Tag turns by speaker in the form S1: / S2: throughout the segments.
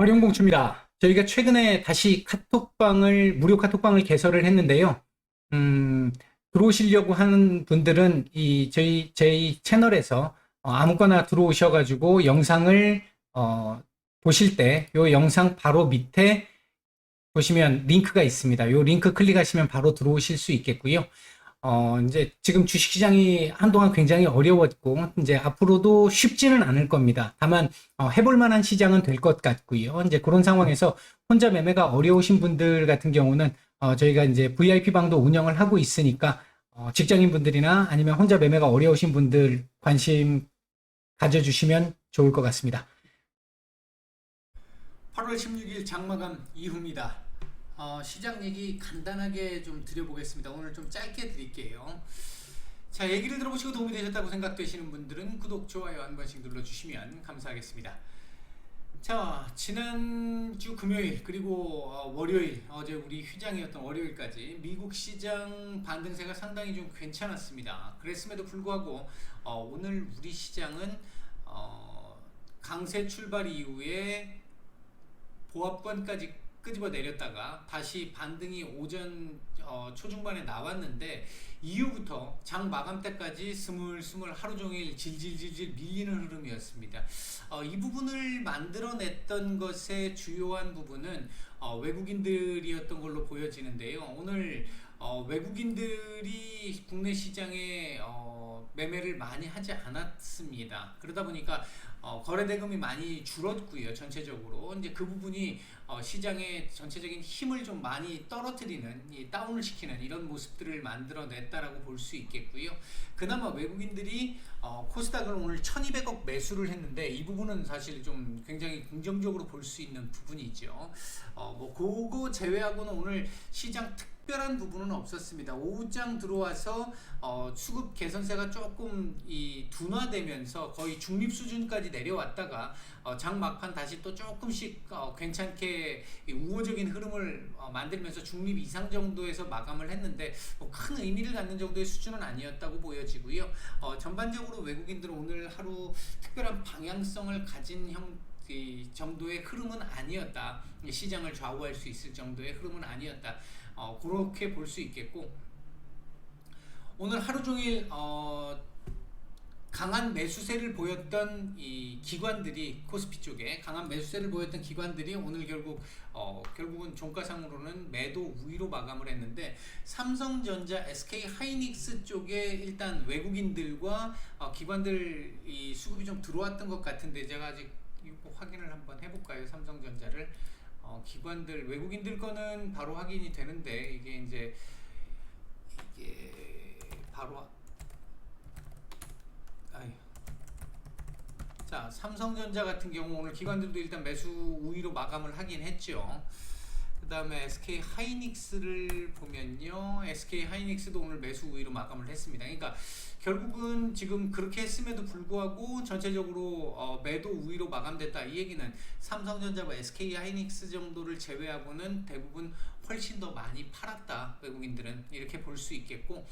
S1: 활용공추입니다. 저희가 최근에 다시 무료 카톡방을 개설을 했는데요. 음, 들어오시려고 하는 분들은 저희 채널에서 아무거나 들어오셔가지고 영상을 보실 때 이 영상 바로 밑에 보시면 링크가 있습니다. 이 링크 클릭하시면 바로 들어오실 수 있겠고요. 이제 지금 주식시장이 한동안 굉장히 어려웠고, 이제 앞으로도 쉽지는 않을 겁니다. 다만, 해볼 만한 시장은 될 것 같고요. 이제 그런 상황에서 혼자 매매가 어려우신 분들 같은 경우는, 저희가 이제 VIP 방도 운영을 하고 있으니까, 직장인 분들이나 아니면 혼자 매매가 어려우신 분들 관심 가져주시면 좋을 것 같습니다. 8월 16일 장마감 이후입니다. 시장 얘기 간단하게 좀 드려보겠습니다. 오늘 좀 짧게 드릴게요. 자, 얘기를 들어보시고 도움이 되셨다고 생각되시는 분들은 구독, 좋아요 한 번씩 눌러주시면 감사하겠습니다. 자, 지난주 금요일 그리고 월요일, 어제 우리 휴장이었던 월요일까지 미국 시장 반등세가 상당히 좀 괜찮았습니다. 그랬음에도 불구하고 오늘 우리 시장은 강세 출발 이후에 보합권까지 끄집어 내렸다가 다시 반등이 오전 초중반에 나왔는데 이후부터 장 마감 때까지 스물스물 하루 종일 질질질질 밀리는 흐름이었습니다. 이 부분을 만들어냈던 것의 주요한 부분은 외국인들이었던 걸로 보여지는데요. 오늘 외국인들이 국내 시장에 매매를 많이 하지 않았습니다. 그러다 보니까 거래 대금이 많이 줄었고요. 전체적으로 이제 그 부분이 시장의 전체적인 힘을 좀 많이 떨어뜨리는, 다운을 시키는 이런 모습들을 만들어냈다라고 볼 수 있겠고요. 그나마 외국인들이 코스닥을 오늘 1200억 매수를 했는데 이 부분은 사실 좀 굉장히 긍정적으로 볼 수 있는 부분이죠. 뭐 그거 제외하고는 오늘 시장 특별한 부분은 없었습니다. 오후장 들어와서 수급 개선세가 조금 둔화되면서 거의 중립 수준까지 내려왔다가 장 막판 다시 또 조금씩 괜찮게 우호적인 흐름을 만들면서 중립 이상 정도에서 마감을 했는데 큰 의미를 갖는 정도의 수준은 아니었다고 보여지고요. 전반적으로 외국인들은 오늘 하루 특별한 방향성을 가진 정도의 흐름은 아니었다. 시장을 좌우할 수 있을 정도의 흐름은 아니었다. 그렇게 볼 수 있겠고, 오늘 하루 종일 강한 매수세를 보였던 이 기관들이, 코스피 쪽에 강한 매수세를 보였던 기관들이 오늘 결국은 종가상으로는 매도 우위로 마감을 했는데, 삼성전자, SK 하이닉스 쪽에 일단 외국인들과 기관들 이 수급이 좀 들어왔던 것 같은데, 제가 아직 이거 확인을 한번 해볼까요? 삼성전자를 기관들, 외국인들 거는 바로 확인이 되는데 이게 바로 자, 삼성전자 같은 경우 오늘 기관들도 일단 매수 우위로 마감을 하긴 했죠. 그 다음에 SK 하이닉스를 보면요, SK 하이닉스도 오늘 매수 우위로 마감을 했습니다. 그러니까 결국은 지금 그렇게 했음에도 불구하고 전체적으로 매도 우위로 마감됐다. 이 얘기는 삼성전자와 SK 하이닉스 정도를 제외하고는 대부분 훨씬 더 많이 팔았다. 외국인들은 이렇게 볼 수 있겠고,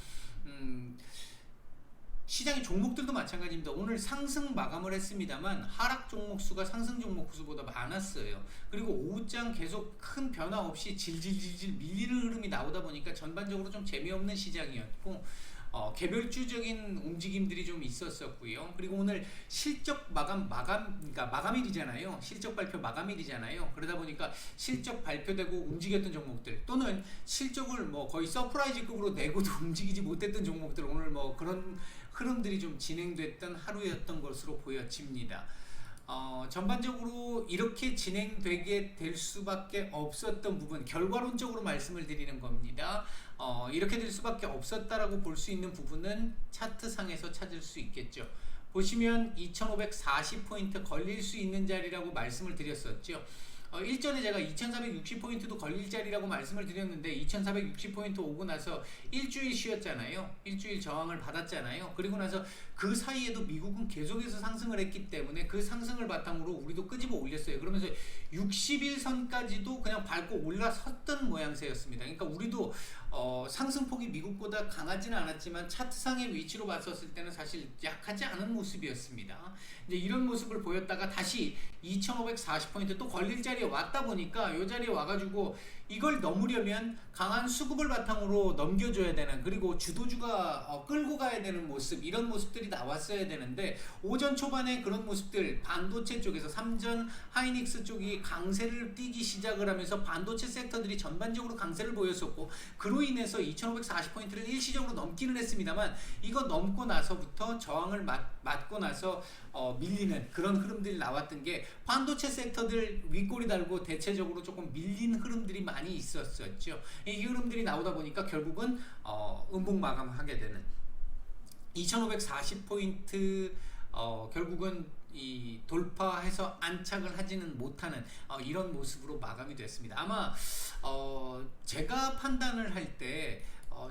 S1: 시장의 종목들도 마찬가지입니다. 오늘 상승 마감을 했습니다만 하락 종목 수가 상승 종목 수보다 많았어요. 그리고 오후장 계속 큰 변화 없이 질질질질 밀리는 흐름이 나오다 보니까 전반적으로 좀 재미없는 시장이었고, 개별주적인 움직임들이 좀 있었었고요. 그리고 오늘 실적 그러니까 마감일이잖아요. 실적 발표 마감일이잖아요. 그러다 보니까 실적 발표되고 움직였던 종목들, 또는 실적을 뭐 거의 서프라이즈급으로 내고도 움직이지 못했던 종목들, 오늘 뭐 그런 흐름들이 좀 진행됐던 하루였던 것으로 보여집니다. 전반적으로 이렇게 진행되게 될 수밖에 없었던 부분, 결과론적으로 말씀을 드리는 겁니다. 이렇게 될 수밖에 없었다라고 볼 수 있는 부분은 차트상에서 찾을 수 있겠죠. 보시면 2540포인트 걸릴 수 있는 자리라고 말씀을 드렸었죠. 일전에 제가 2460포인트도 걸릴 자리라고 말씀을 드렸는데 2460포인트 오고 나서 일주일 쉬었잖아요. 일주일 저항을 받았잖아요. 그리고 나서 그 사이에도 미국은 계속해서 상승을 했기 때문에 그 상승을 바탕으로 우리도 끄집어 올렸어요. 그러면서 60일선까지도 그냥 밟고 올라섰던 모양새였습니다. 그러니까 우리도 상승폭이 미국보다 강하지는 않았지만 차트상의 위치로 봤었을 때는 사실 약하지 않은 모습이었습니다. 이제 이런 모습을 보였다가 다시 2540포인트 또 걸릴 자리에 왔다 보니까 이 자리에 와가지고 이걸 넘으려면 강한 수급을 바탕으로 넘겨줘야 되는, 그리고 주도주가 끌고 가야 되는 모습, 이런 모습들이 나왔어야 되는데 오전 초반에 그런 모습들, 반도체 쪽에서 삼전 하이닉스 쪽이 강세를 띄기 시작을 하면서 반도체 섹터들이 전반적으로 강세를 보였었고, 그로 인해서 2540포인트를 일시적으로 넘기는 했습니다만 이거 넘고 나서부터 저항을 맞고 나서 밀리는 그런 흐름들이 나왔던 게, 반도체 섹터들 윗꼬리 달고 대체적으로 조금 밀린 흐름들이 많이 있었었죠. 이 흐름들이 나오다 보니까 결국은 음봉 마감하게 되는 2540포인트 결국은 이 돌파해서 안착을 하지는 못하는 이런 모습으로 마감이 됐습니다. 아마 제가 판단을 할 때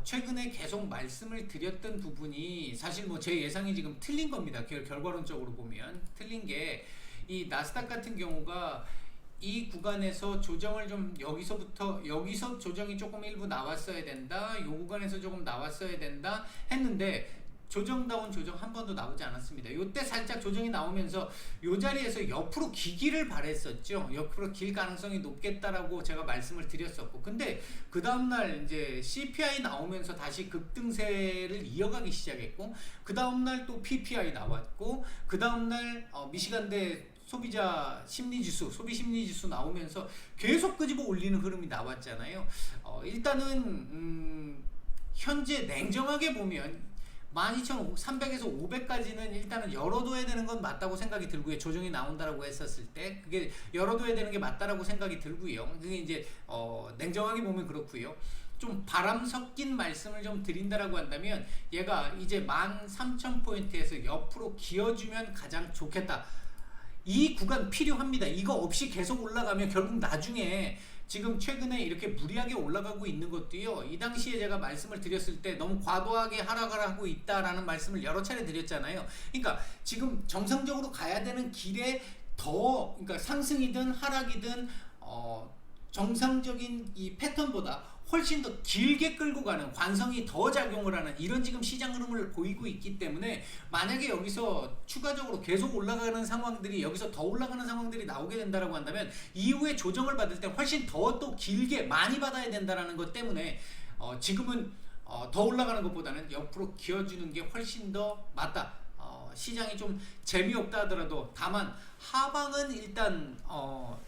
S1: 최근에 계속 말씀을 드렸던 부분이 사실 뭐 제 예상이 지금 틀린 겁니다. 결과론적으로 보면 틀린 게, 이 나스닥 같은 경우가 이 구간에서 조정을 좀 여기서 조정이 조금 일부 나왔어야 된다, 이 구간에서 조금 나왔어야 된다 했는데 조정다운 조정 한 번도 나오지 않았습니다. 이때 살짝 조정이 나오면서 이 자리에서 옆으로 기기를 바랬었죠. 옆으로 길 가능성이 높겠다라고 제가 말씀을 드렸었고, 근데 그 다음날 이제 CPI 나오면서 다시 급등세를 이어가기 시작했고, 그 다음날 또 PPI 나왔고, 그 다음날 미시간대 소비자 심리지수, 소비 심리지수 나오면서 계속 끄집어 올리는 흐름이 나왔잖아요. 일단은 현재 냉정하게 보면 12,300에서 500까지는 일단은 열어둬야 되는 건 맞다고 생각이 들고요. 조정이 나온다라고 했었을 때 그게 열어둬야 되는 게 맞다라고 생각이 들고요. 그게 이제 냉정하게 보면 그렇고요. 좀 바람 섞인 말씀을 좀 드린다라고 한다면 얘가 이제 13,000포인트에서 옆으로 기어주면 가장 좋겠다. 이 구간 필요합니다. 이거 없이 계속 올라가면 결국 나중에 지금 최근에 이렇게 무리하게 올라가고 있는 것도요, 이 당시에 제가 말씀을 드렸을 때 너무 과도하게 하락을 하고 있다라는 말씀을 여러 차례 드렸잖아요. 그러니까 지금 정상적으로 가야 되는 길에 그러니까 상승이든 하락이든 정상적인 이 패턴보다 훨씬 더 길게 끌고 가는, 관성이 더 작용을 하는 이런 지금 시장 흐름을 보이고 있기 때문에, 만약에 여기서 추가적으로 계속 올라가는 상황들이, 여기서 더 올라가는 상황들이 나오게 된다라고 한다면 이후에 조정을 받을 때 훨씬 더 또 길게 많이 받아야 된다라는 것 때문에 지금은 더 올라가는 것보다는 옆으로 기어주는 게 훨씬 더 맞다. 시장이 좀 재미없다 하더라도 다만 하방은 일단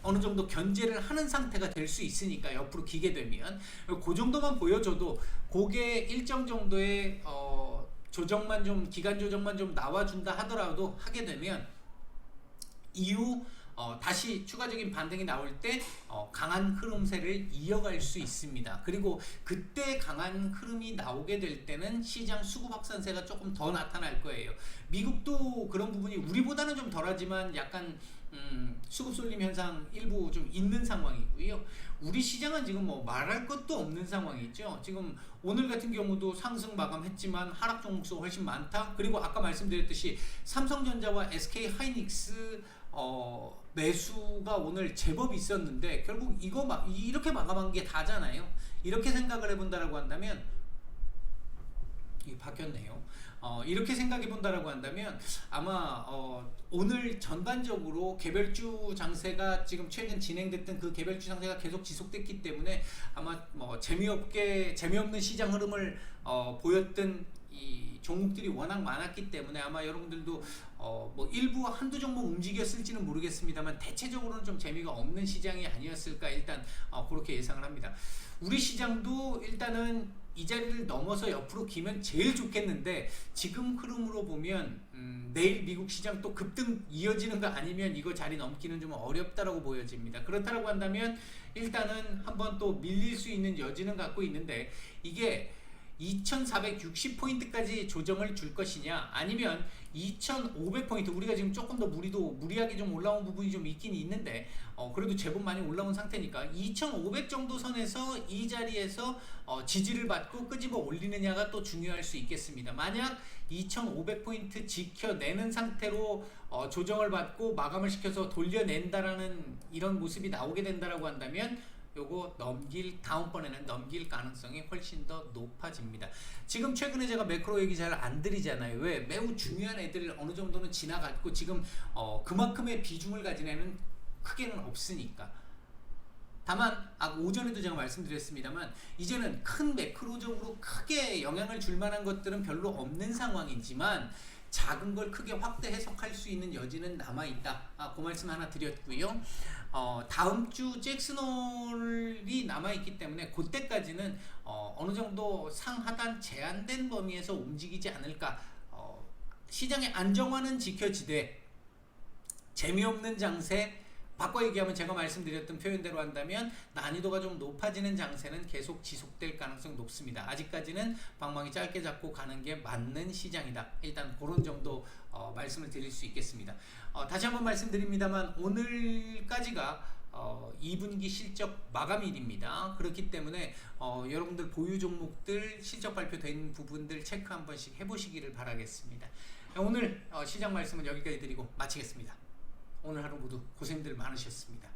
S1: 어느 정도 견제를 하는 상태가 될 수 있으니까, 옆으로 기게 되면 그 정도만 보여줘도 그게 일정 정도의 조정만 좀, 기간 조정만 좀 나와준다 하더라도, 하게 되면 이후 다시 추가적인 반등이 나올 때 강한 흐름세를 이어갈 수 있습니다. 그리고 그때 강한 흐름이 나오게 될 때는 시장 수급 확산세가 조금 더 나타날 거예요. 미국도 그런 부분이 우리보다는 좀 덜하지만 약간 수급 쏠림 현상 일부 좀 있는 상황이고요. 우리 시장은 지금 뭐 말할 것도 없는 상황이죠. 지금 오늘 같은 경우도 상승 마감했지만 하락 종목수 훨씬 많다. 그리고 아까 말씀드렸듯이 삼성전자와 SK 하이닉스 매수가 오늘 제법 있었는데 결국 이거 이렇게 마감한 게 다잖아요. 이렇게 생각을 해본다라고 한다면, 이게 바뀌었네요. 이렇게 생각해 본다라고 한다면 아마 오늘 전반적으로 개별주 장세가 지금 최근 진행됐던 그 개별주 장세가 계속 지속됐기 때문에 아마 재미없는 시장 흐름을 보였던 이 종목들이 워낙 많았기 때문에 아마 여러분들도 뭐 일부 한두 종목 움직였을지는 모르겠습니다만 대체적으로는 좀 재미가 없는 시장이 아니었을까, 일단 그렇게 예상을 합니다. 우리 시장도 일단은 이 자리를 넘어서 옆으로 기면 제일 좋겠는데, 지금 흐름으로 보면 내일 미국 시장 또 급등 이어지는 거 아니면 이거 자리 넘기는 좀 어렵다라고 보여집니다. 그렇다라고 한다면 일단은 한번 또 밀릴 수 있는 여지는 갖고 있는데, 이게 2460포인트까지 조정을 줄 것이냐, 아니면 2500포인트, 우리가 지금 조금 더 무리하게 좀 올라온 부분이 좀 있긴 있는데 그래도 제법 많이 올라온 상태니까 2500 정도 선에서 이 자리에서 지지를 받고 끄집어 올리느냐가 또 중요할 수 있겠습니다. 만약 2500포인트 지켜내는 상태로 조정을 받고 마감을 시켜서 돌려낸다라는 이런 모습이 나오게 된다라고 한다면 요거 다음번에는 넘길 가능성이 훨씬 더 높아집니다. 지금 최근에 제가 매크로 얘기 잘 안 드리잖아요. 왜? 매우 중요한 애들 어느 정도는 지나갔고 지금 그만큼의 비중을 가진 애는 크게는 없으니까. 다만 오전에도 제가 말씀드렸습니다만 이제는 큰 매크로적으로 크게 영향을 줄 만한 것들은 별로 없는 상황이지만 작은 걸 크게 확대 해석할 수 있는 여지는 남아있다. 그 말씀 하나 드렸고요. 다음 주 잭슨홀이 남아있기 때문에 그때까지는 어느 정도 상하단 제한된 범위에서 움직이지 않을까. 시장의 안정화는 지켜지되 재미없는 장세, 바꿔 얘기하면 제가 말씀드렸던 표현대로 한다면 난이도가 좀 높아지는 장세는 계속 지속될 가능성이 높습니다. 아직까지는 방망이 짧게 잡고 가는 게 맞는 시장이다. 일단 그런 정도 말씀을 드릴 수 있겠습니다. 다시 한번 말씀드립니다만 오늘까지가 2분기 실적 마감일입니다. 그렇기 때문에 여러분들 보유 종목들 실적 발표된 부분들 체크 한 번씩 해보시기를 바라겠습니다. 오늘 시장 말씀은 여기까지 드리고 마치겠습니다. 오늘 하루 모두 고생들 많으셨습니다.